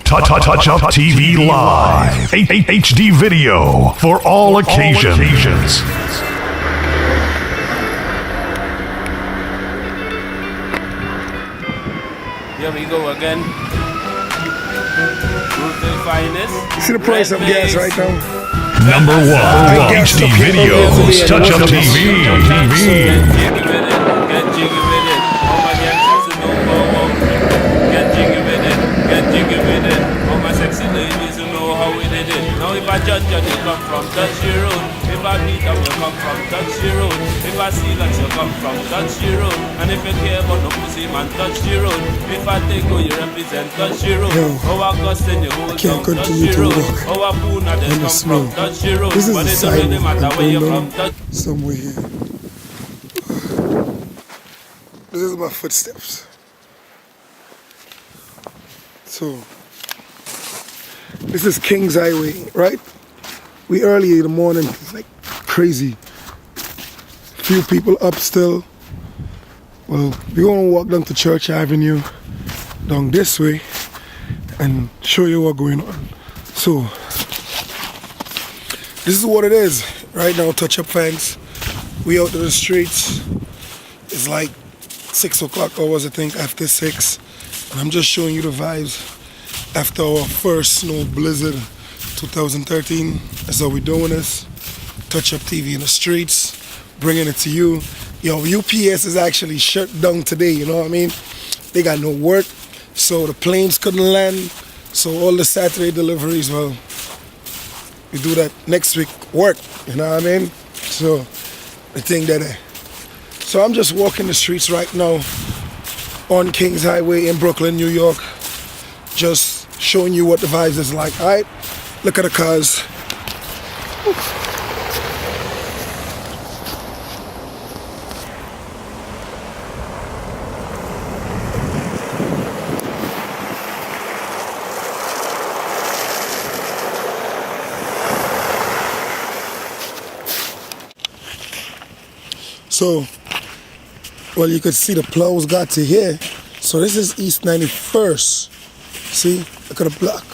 Touch Up TV Live. HD video for all occasions. Here we go again. See the price of gas right now? Number one, HD videos, Touch Up TV. Get jiggy with it. All my youngsters who know how. Get jiggy with it. Get jiggy with it. All my sexy ladies who know how we did it. Now if I judge you, you come from Touchy Road. If I beat up, you come from Touchy Road. If I see that you come from Touchy Road. And if you care about no pussy, man, Touchy Road. If I take you, you represent Touchy Road. How Augustine, you hold down Touchy Road. How Puna, they come from Touchy Road. But it don't really matter where you're from. Somewhere here. This is my footsteps. So, this is King's Highway, right? We early in the morning, it's like crazy. Few people up still. Well, we're gonna walk down to Church Avenue, down this way, and show you what's going on. So, this is what it is right now, Touch Up fans. We out to the streets. It's like 6 o'clock hours, I think, after 6. And I'm just showing you the vibes after our first snow blizzard 2013. That's how we're doing this. Touch Up TV in the streets, bringing it to you. Yo, UPS is actually shut down today, you know what I mean? They got no work, so the planes couldn't land. So all the Saturday deliveries, well, we do that next week, work, you know what I mean? So the thing that so I'm just walking the streets right now on Kings Highway in Brooklyn, New York, just showing you what the vibes is like. All right, look at the cars. So, well, you could see the plows got to here. So this is East 91st. See, look at the block.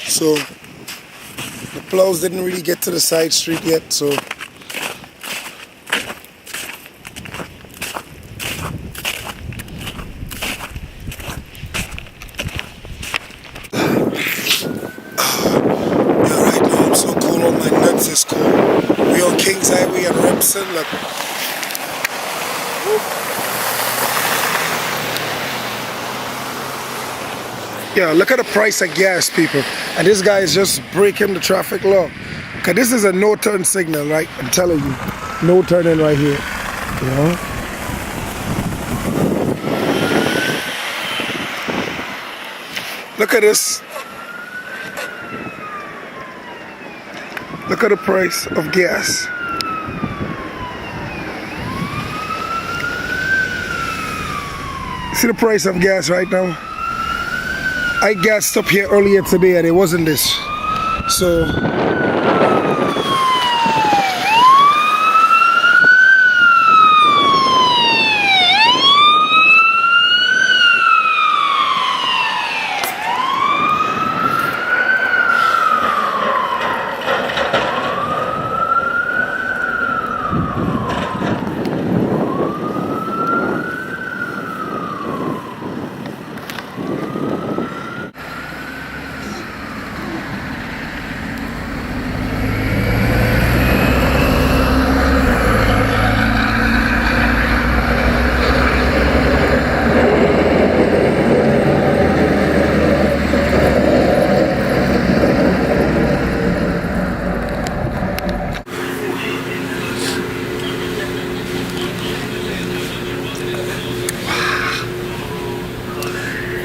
So the plows didn't really get to the side street yet, so it's cool. We on Kings Highway at Remsen. Look. Yeah, look at the price of gas, people. And this guy is just breaking the traffic law. Cause this is a no-turn signal, right? I'm telling you, no turning right here. You know? Look at this. Look at the price of gas. See the price of gas right now? I gassed up here earlier today and it wasn't this. So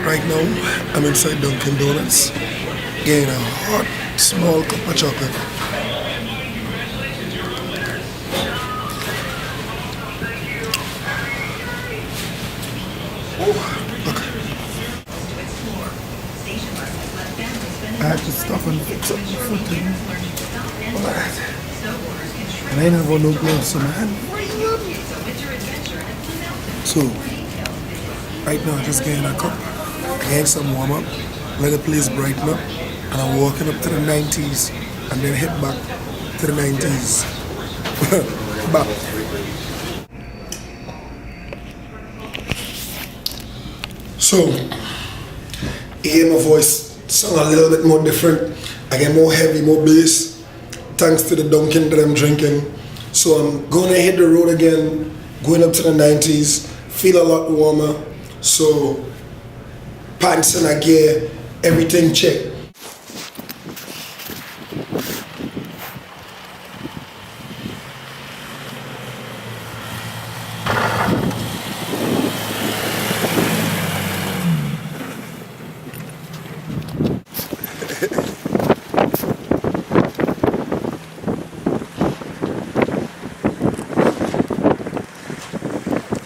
right now, I'm inside Dunkin' Donuts, getting a hot, small cup of chocolate. Oh, look. I had to stop and fix up the foot thing. All that. And I ain't have no gloves on my hand. So So, right now, just getting a cup, getting some warm up, let the place brighten up, and I'm walking up to the 90s and then head back to the 90s. Back. So, you hear my voice sound a little bit more different. I get more heavy, more bass, thanks to the Dunkin' that I'm drinking. So I'm going to hit the road again, going up to the 90s, feel a lot warmer. So pants and a gear, everything check.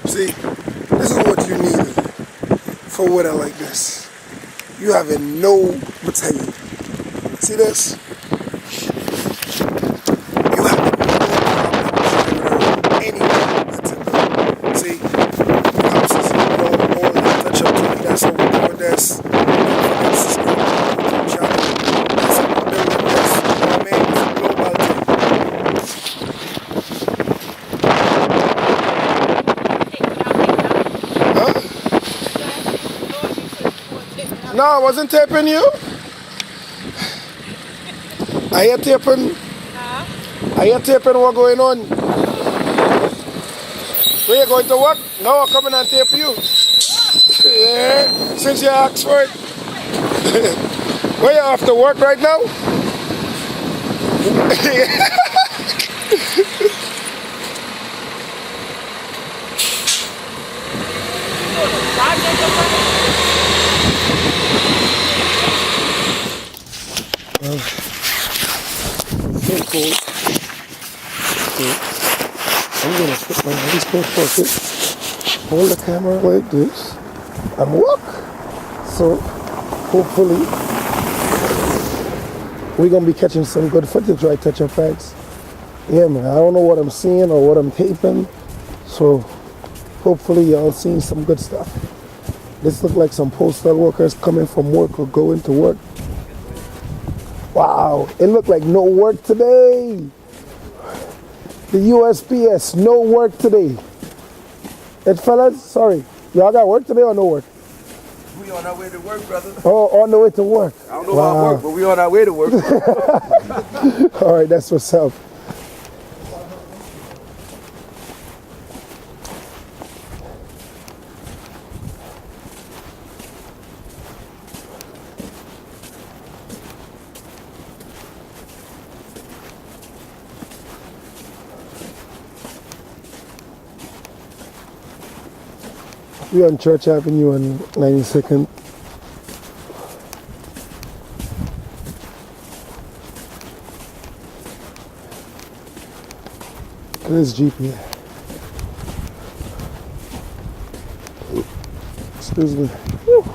See, this is what you need for weather like this. You having no material. See this? You have no any material. See, houses, all that touch up TV, that's what we're doing this. That's what we're building this. I mean, it's a global thing. No, I wasn't taping you. I hear taping. I hear taping what going on. Where you going to work? No, I'm coming and tape you. Yeah, since you asked for it. Where you have to work right now? So cool. Okay. I'm gonna put my waistcoat pocket, hold the camera like this, and walk. So hopefully we're gonna be catching some good footage, right, Touch Up Facts? Yeah, man. I don't know what I'm seeing or what I'm taping, so hopefully y'all seeing some good stuff. This look like some postal workers coming from work or going to work. Wow, it looked like no work today. The USPS, no work today. And fellas, sorry, y'all got work today or no work? We on our way to work, brother. Oh, on the way to work. I don't know about work, but we on our way to work. All right, that's what's up. We're on Church Avenue on 92nd. There's GP. Excuse me. Whew.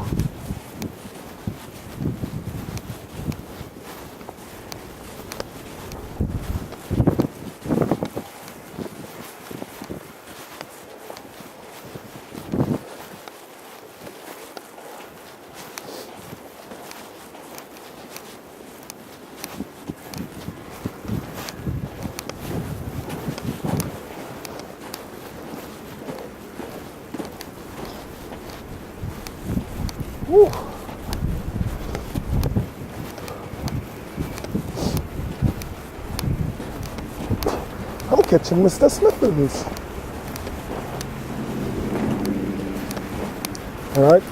Whew. I'm catching Mr. Smith in this. All right.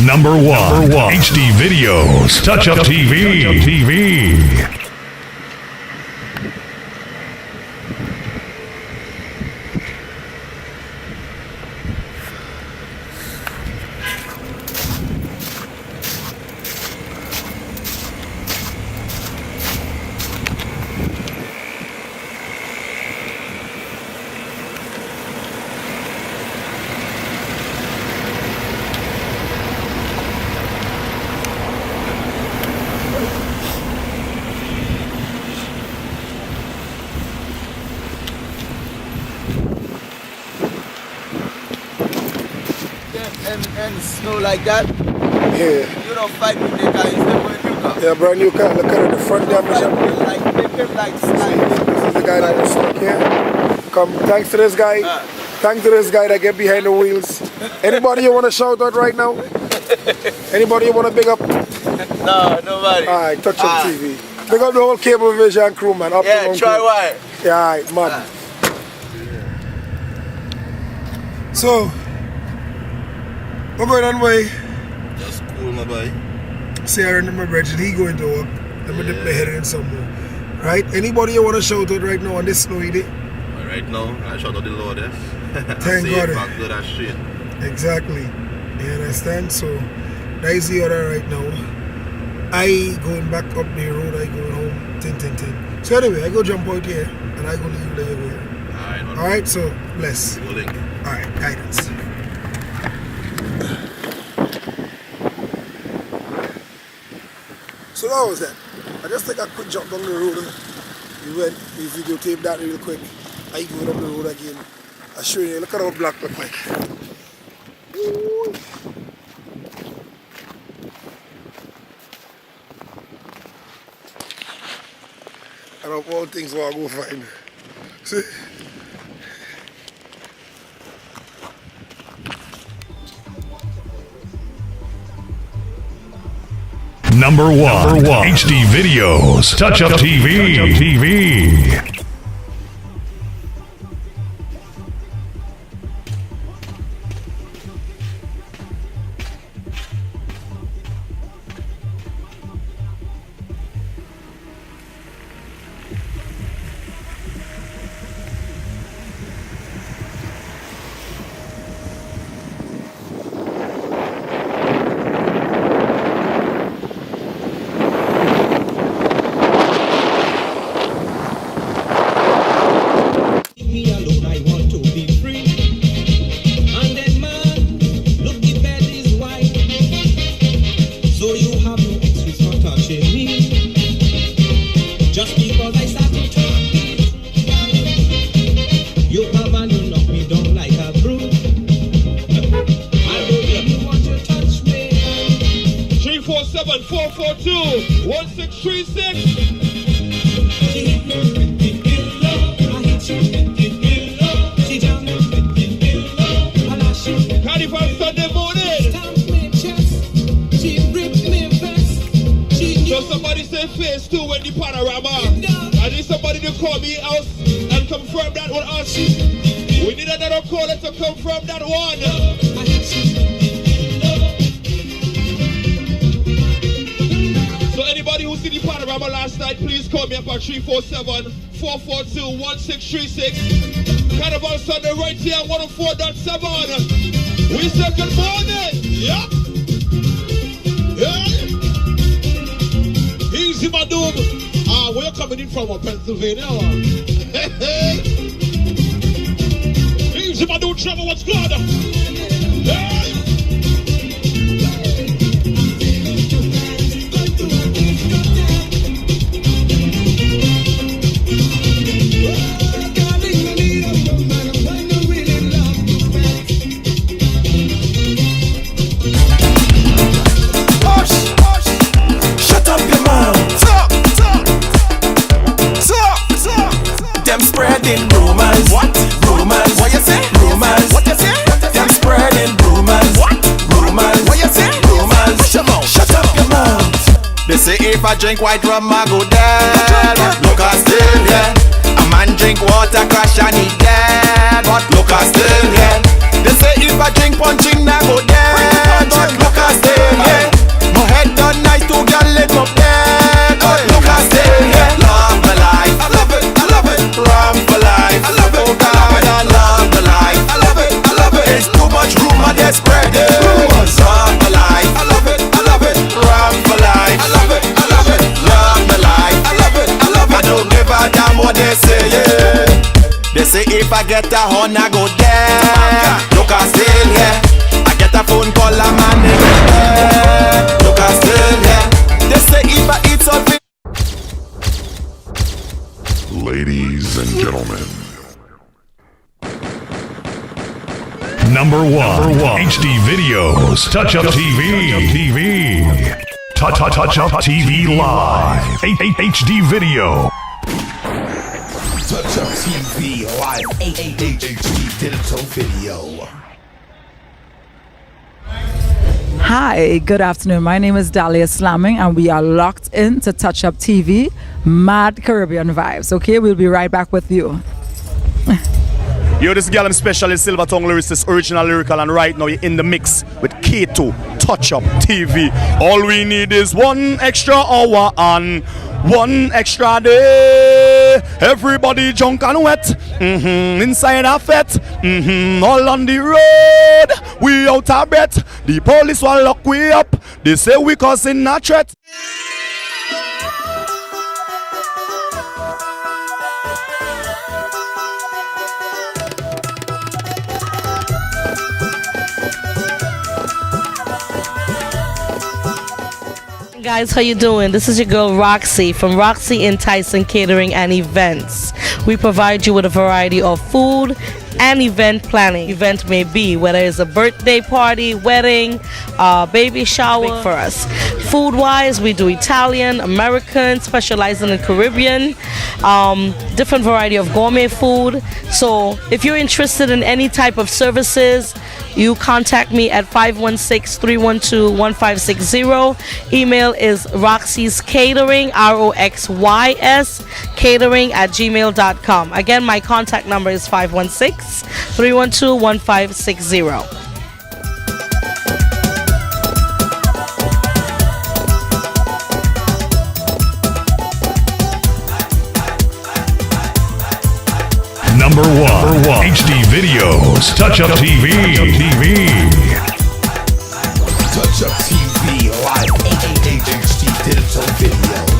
Number one. HD Videos. Touch Up TV. And snow like that, Yeah. you don't fight with the guys that when you come. Yeah, brand new car. Look at the front damage. They came like slide. This is the guy that was stuck here. Come, thanks to this guy. Thanks to this guy that get behind the wheels. Anybody you want to shout out right now? Anybody you want to big up? No, nobody. Alright, Touch Up TV. Big up the whole Cable Vision crew, man. Up Yeah, try why. Yeah, alright, man. So, we're going on way. Just cool, my boy. See, I remember Bridget, he going to work. Let me dip my head in some more. Right? Anybody you want to shout out right now on this snowy day? Right now, I shout out the Lord. Thank God. Back to that shit. Exactly. You understand? So, that is the order right now. I going back up the road, I going home, 10. So anyway, I go jump out here, and I go leave there you go here. Alright, so, bless. Alright, guidance. So that was that. I just take a quick jump down the road. We videotaped that real quick. I go down the road again. I'll show you. Look at how black look like. Ooh. And of all things, what I go find. See? Number one. HD Videos. Touch Up TV. Carnival Sunday right here on 104.7. We say good morning. Yeah. Easy, my dude. We're coming in from Pennsylvania. Hey. Easy, my dude. Trevor, what's good? Hey. Spreading rumors. What? Rumors. What you say? Rumors. What you say? Them spreading rumors. What? Rumors. What you say? Rumors. Shut up your mouth. They say if I drink white rum I go dead. But look I still here. A man drink water crash and he dead. But look I still here. They say if I drink punching I go dead. But look I still I get a horn, I go there. Look, I still here. I get a phone call, a man, they get there. Look, I still here. They say if I eat something. Ladies and gentlemen. Number one. HD videos. Touch Up TV. Touch Up TV Live. HD video. Touch Up TV Live. HD digital video. Hi, good afternoon. My name is Dahlia Slamming, and we are locked in to Touch Up TV, Mad Caribbean Vibes. Okay, we'll be right back with you. Yo, this girl, I'm specialist, Silver Tongue lyricist, original lyrical, and right now you're in the mix with CATO, Touch Up TV. All we need is one extra hour and one extra day. Everybody drunk and wet, inside a fete, all on the road. We out of breath. The police will lock we up. They say we causing a threat. Guys, how you doing? This is your girl Roxy from Roxy and Tyson Catering and Events. We provide you with a variety of food and event planning. Event may be whether it's a birthday party, wedding, baby shower. For us, food wise, we do Italian, American, specializing in Caribbean, different variety of gourmet food. So if you're interested in any type of services, you contact me at 516-312-1560. Email is Roxy's Catering, ROXYS, catering@gmail.com. Again, my contact number is 516-312-1560. Number one. HD videos. Touch Up TV. Touch Up TV Live. HD digital video.